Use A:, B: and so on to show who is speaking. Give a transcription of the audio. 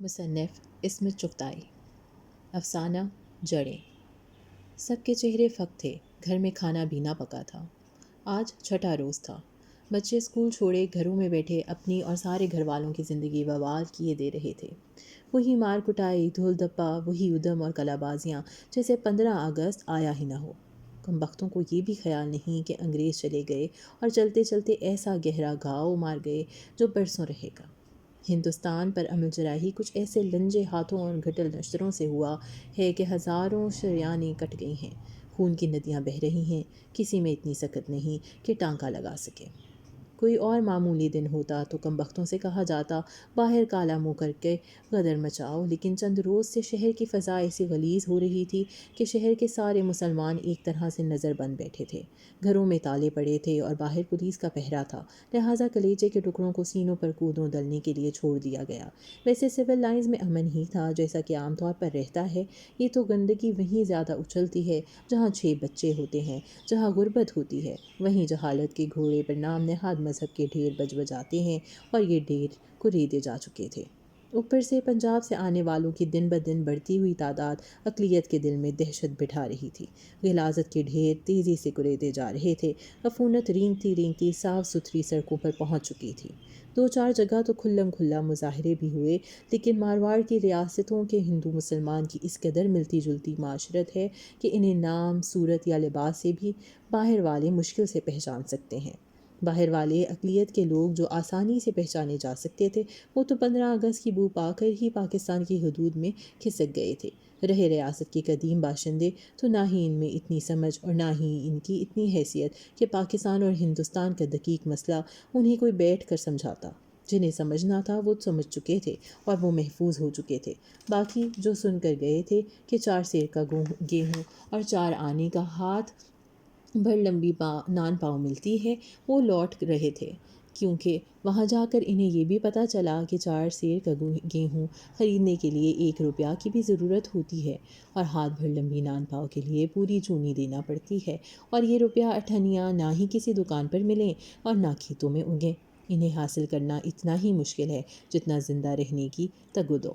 A: مصنف عصمت چغتائی۔ افسانہ جڑیں۔ سب کے چہرے فک تھے، گھر میں کھانا بھی نہ پکا تھا۔ آج چھٹا روز تھا۔ بچے اسکول چھوڑے گھروں میں بیٹھے اپنی اور سارے گھر والوں کی زندگی بوال کیے دے رہے تھے۔ وہی مار کٹائی، دھول دھپا، وہی ادھم اور کلا بازیاں جیسے 15 اگست آیا ہی نہ ہو۔ کم بختوں کو یہ بھی خیال نہیں کہ انگریز چلے گئے اور چلتے چلتے ایسا گہرا گھاؤ مار گئے جو برسوں رہے گا۔ ہندوستان پر عمل جراحی کچھ ایسے لنجے ہاتھوں اور گھٹل نشتروں سے ہوا ہے کہ ہزاروں شریانیں کٹ گئی ہیں، خون کی ندیاں بہہ رہی ہیں، کسی میں اتنی سکت نہیں کہ ٹانکا لگا سکے۔ کوئی اور معمولی دن ہوتا تو کم بختوں سے کہا جاتا باہر کالا منہ کر کے غدر مچاؤ، لیکن چند روز سے شہر کی فضا ایسی غلیظ ہو رہی تھی کہ شہر کے سارے مسلمان ایک طرح سے نظر بند بیٹھے تھے۔ گھروں میں تالے پڑے تھے اور باہر پولیس کا پہرا تھا، لہٰذا کلیجے کے ٹکڑوں کو سینوں پر کودوں دلنے کے لیے چھوڑ دیا گیا۔ ویسے سول لائنز میں امن ہی تھا، جیسا کہ عام طور پر رہتا ہے۔ یہ تو گندگی وہیں زیادہ اچھلتی ہے جہاں 6 بچے ہوتے ہیں، جہاں غربت ہوتی ہے، وہیں جہالت کے گھوڑے پر نام نہاد مذہب کے ڈھیر بجاتے ہیں، اور یہ ڈھیر کریدے جا چکے تھے۔ اوپر سے پنجاب سے آنے والوں کی دن بدن بڑھتی ہوئی تعداد اقلیت کے دل میں دہشت بٹھا رہی تھی۔ غلاظت کے ڈھیر تیزی سے کریدے جا رہے تھے۔ عفونت رینگتی رینگتی صاف ستھری سڑکوں پر پہنچ چکی تھی۔ 2-4 جگہ تو کھلم کھلا مظاہرے بھی ہوئے، لیکن مارواڑ کی ریاستوں کے ہندو مسلمان کی اس قدر ملتی جلتی معاشرت ہے کہ انہیں نام، صورت یا لباس سے بھی باہر والے مشکل سے پہچان سکتے ہیں۔ باہر والے اقلیت کے لوگ جو آسانی سے پہچانے جا سکتے تھے، وہ تو 15 اگست کی بو پا کر ہی پاکستان کی حدود میں کھسک گئے تھے۔ رہے ریاست کے قدیم باشندے تو نہ ہی ان میں اتنی سمجھ اور نہ ہی ان کی اتنی حیثیت کہ پاکستان اور ہندوستان کا دقیق مسئلہ انہیں کوئی بیٹھ کر سمجھاتا۔ جنہیں سمجھنا تھا وہ سمجھ چکے تھے اور وہ محفوظ ہو چکے تھے۔ باقی جو سن کر گئے تھے کہ 4 سیر کا گیہوں اور 4 آنے کا ہاتھ بھر لمبی نان پاؤ ملتی ہے، وہ لوٹ رہے تھے، کیونکہ وہاں جا کر انہیں یہ بھی پتہ چلا کہ 4 سیر کا گیہوں خریدنے کے لیے 1 روپیہ کی بھی ضرورت ہوتی ہے، اور ہاتھ بھر لمبی نان پاؤ کے لیے پوری چونی دینا پڑتی ہے، اور یہ روپیہ اٹھنیاں نہ ہی کسی دکان پر ملیں اور نہ کھیتوں میں اگیں۔ انہیں حاصل کرنا اتنا ہی مشکل ہے جتنا زندہ رہنے کی تگ و دو۔